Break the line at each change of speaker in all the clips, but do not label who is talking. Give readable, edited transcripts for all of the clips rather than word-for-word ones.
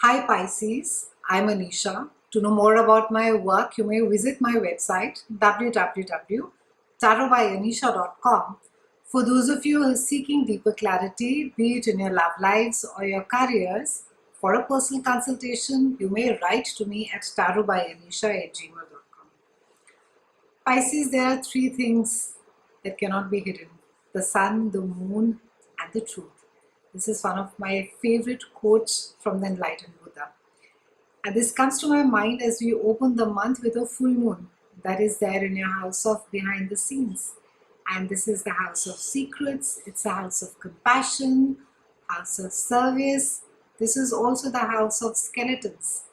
Hi Pisces, I'm Anisha. To know more about my work, you may visit my website www.tarotbyanisha.com. For those of you who are seeking deeper clarity, be it in your love lives or your careers, for a personal consultation, you may write to me at tarotbyanisha@gmail.com. Pisces, there are three things that cannot be hidden: the sun, the moon, and the truth. This is one of my favorite quotes from the enlightened Buddha. And this comes to my mind as we open the month with a full moon that is there in your house of behind the scenes. And this is the house of secrets, it's a house of compassion, house of service. This is also the house of skeletons.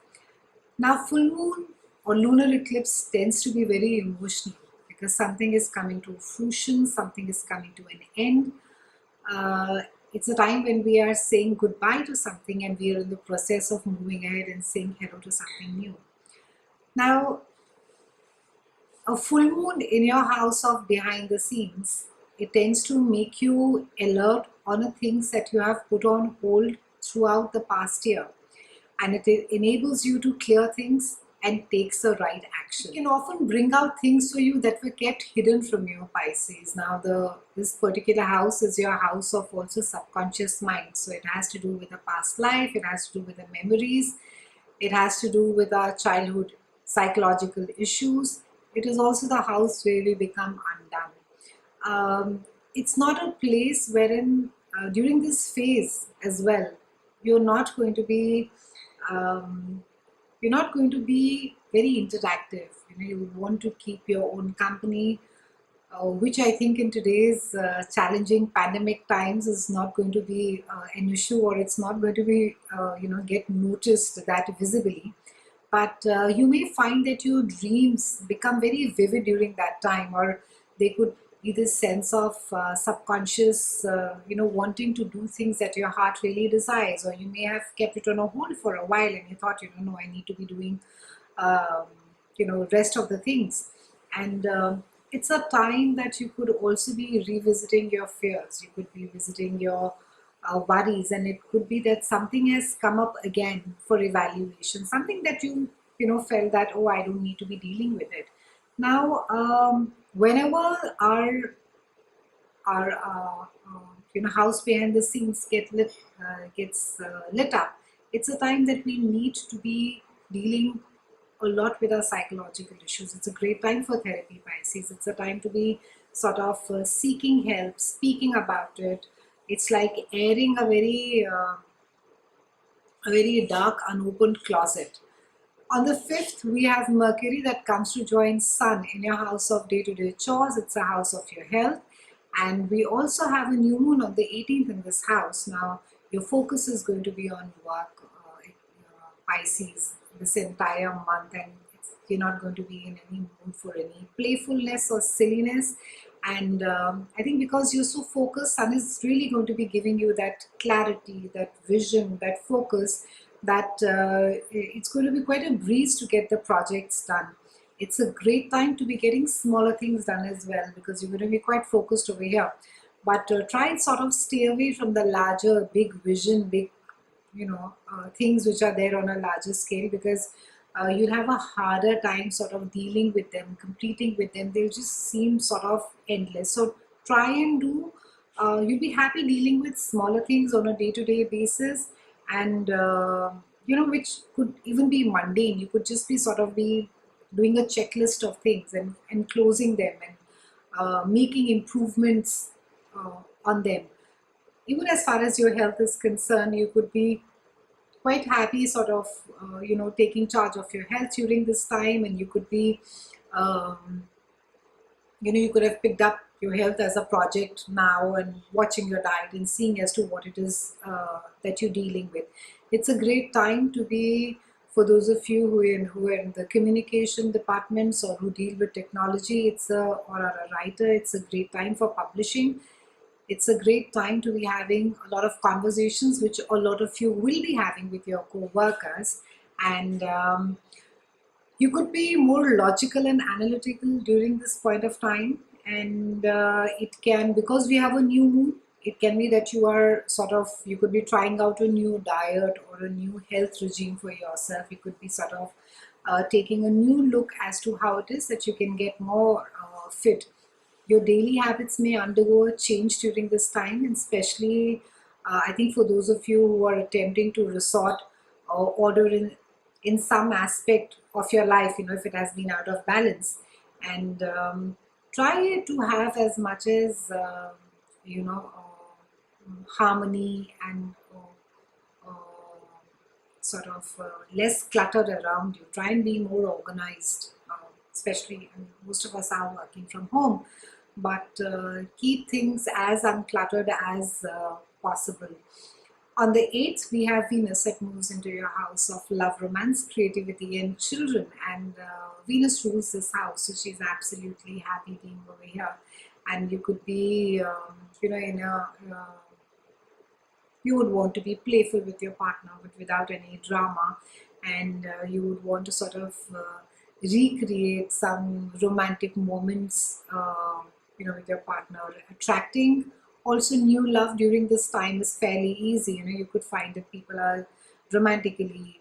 Now, full moon or lunar eclipse tends to be very emotional because something is coming to fruition, something is coming to an end. Uh, it's a time when we are saying goodbye to something and we are in the process of moving ahead and saying hello to something new. Now, a full moon in your house of behind the scenes, it tends to make you alert on the things that you have put on hold throughout the past year, and it enables you to clear things and takes the right action. It can often bring out things for you that were kept hidden from your Pisces. Now, this particular house is your house of also subconscious mind, so it has to do with a past life, it has to do with the memories, it has to do with our childhood psychological issues. It is also the house where we become undone. It's not a place wherein during this phase as well, you're not going to be um, you're not going to be very interactive. You want to keep your own company, which I think in today's challenging pandemic times is not going to be an issue, or it's not going to be get noticed that visibly. But you may find that your dreams become very vivid during that time, or they could be this sense of subconscious, wanting to do things that your heart really desires, or you may have kept it on a hold for a while and you thought, no, I need to be doing um, rest of the things. And it's a time that you could also be revisiting your fears, you could be visiting your worries, and it could be that something has come up again for evaluation, something that felt that, oh, I don't need to be dealing with it now. Whenever our house behind the scenes gets lit up, it's a time that we need to be dealing a lot with our psychological issues. It's a great time for therapy, Pisces. It's a time to be sort of seeking help, speaking about it. It's like airing a very dark, unopened closet. On the 5th, we have Mercury that comes to join Sun in your house of day-to-day chores. It's a house of your health. And we also have a new moon on the 18th in this house. Now, your focus is going to be on work, Pisces, this entire month, and you're not going to be in any mood for any playfulness or silliness. And I think because you're so focused, Sun is really going to be giving you that clarity, that vision, that focus, that it's going to be quite a breeze to get the projects done. It's a great time to be getting smaller things done as well, because you're going to be quite focused over here. But try and sort of stay away from the larger, big vision, big things which are there on a larger scale, because you'll have a harder time sort of dealing with them, completing with them. They'll just seem sort of endless. So try and do, you'll be happy dealing with smaller things on a day-to-day basis, and which could even be mundane. You could just be sort of be doing a checklist of things and closing them, and making improvements on them. Even as far as your health is concerned, you could be quite happy sort of taking charge of your health during this time, and you could be um, you could have picked up your health as a project now and watching your diet and seeing as to what it is that you're dealing with. It's a great time to be, for those of you who are in the communication departments or who deal with technology, or are a writer. It's a great time for publishing. It's a great time to be having a lot of conversations, which a lot of you will be having with your co-workers. And you could be more logical and analytical during this point of time. And it can, because we have a new moon, it can be that you are you could be trying out a new diet or a new health regime for yourself. You could be taking a new look as to how it is that you can get more fit. Your daily habits may undergo a change during this time, and especially I think for those of you who are attempting to resort or order in some aspect of your life, if it has been out of balance, and try to have as much as harmony and less cluttered around you. Try and be more organized, especially most of us are working from home, but keep things as uncluttered as possible. On the 8th, we have Venus that moves into your house of love, romance, creativity, and children. And Venus rules this house, so she's absolutely happy being over here. And you could be, in a you would want to be playful with your partner but without any drama, and you would want to recreate some romantic moments with your partner. Attracting also new love during this time is fairly easy. You could find that people are romantically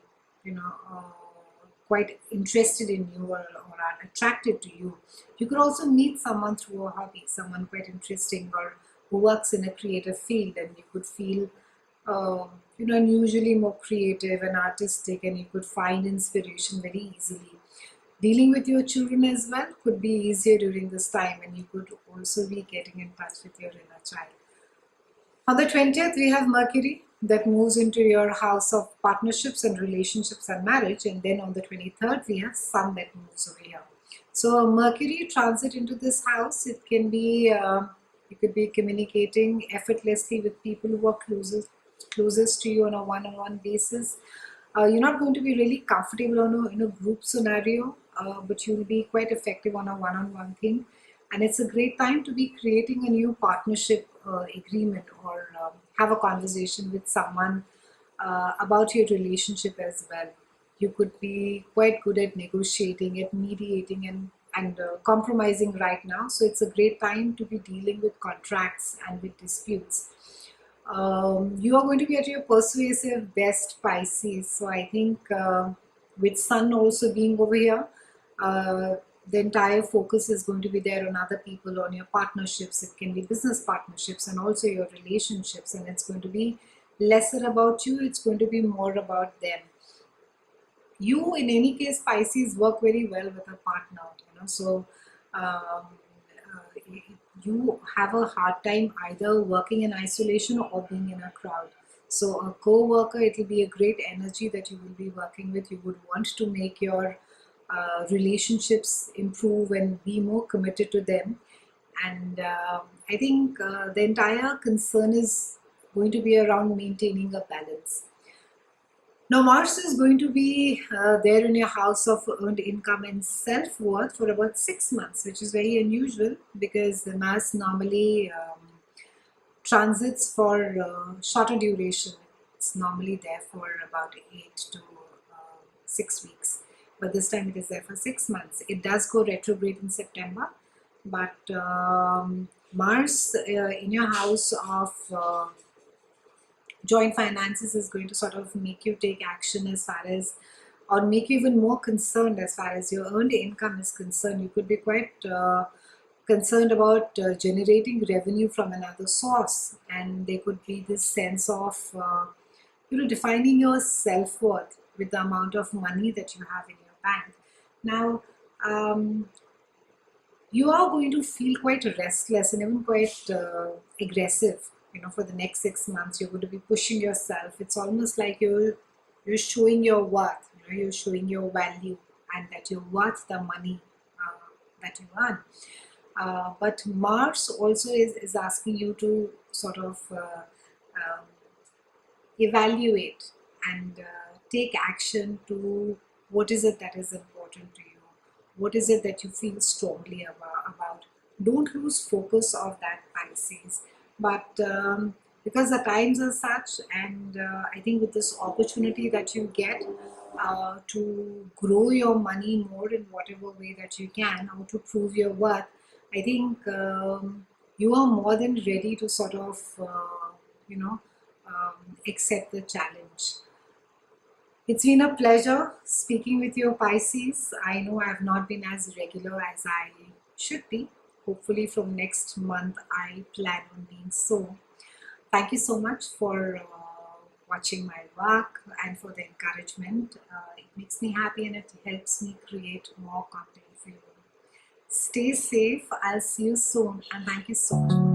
quite interested in you, or are attracted to you. You could also meet someone through a hobby, someone quite interesting or who works in a creative field, and you could feel unusually more creative and artistic, and you could find inspiration very easily. Dealing with your children as well could be easier during this time, and you could also be getting in touch with your inner child. On the 20th, we have Mercury that moves into your house of partnerships and relationships and marriage, and then on the 23rd, we have Sun that moves over here. So Mercury transit into this house, it can be you could be communicating effortlessly with people who are closest to you on a one-on-one basis. You're not going to be really comfortable in a group scenario, but you'll be quite effective on a one-on-one thing. And it's a great time to be creating a new partnership agreement, or have a conversation with someone about your relationship as well. You could be quite good at negotiating, at mediating, and compromising right now. So it's a great time to be dealing with contracts and with disputes. You are going to be at your persuasive best, Pisces. So I think with Sun also being over here, the entire focus is going to be there on other people, on your partnerships. It can be business partnerships and also your relationships, and it's going to be lesser about you, it's going to be more about them. You, in any case, Pisces, work very well with a partner, so you have a hard time either working in isolation or being in a crowd. So a co-worker, it will be a great energy that you will be working with. You would want to make your relationships improve and be more committed to them. And I think the entire concern is going to be around maintaining a balance. Now Mars is going to be there in your house of earned income and self-worth for about 6 months, which is very unusual because the Mars normally transits for shorter duration. It's normally there for about 8 to 6 weeks, but this time it is there for 6 months. It does go retrograde in September, but Mars in your house of joint finances is going to make you take action as far as, or make you even more concerned as far as your earned income is concerned. You could be quite concerned about generating revenue from another source, and there could be this sense of defining your self-worth with the amount of money that you have in your bank. Now you are going to feel quite restless and even quite aggressive. For the next 6 months, you're going to be pushing yourself. It's almost like you're showing your worth. You're showing your value, and that you're worth the money that you earn. But Mars also is asking you to evaluate and take action to what is it that is important to you. What is it that you feel strongly about? Don't lose focus of that, Pisces. But because the times are such, and I think with this opportunity that you get to grow your money more in whatever way that you can, or to prove your worth, I think you are more than ready to sort of, accept the challenge. It's been a pleasure speaking with you, Pisces. I know I've not been as regular as I should be. Hopefully, from next month, I plan on being so. Thank you so much for watching my work and for the encouragement. It makes me happy and it helps me create more content for you. Stay safe. I'll see you soon, and thank you so much.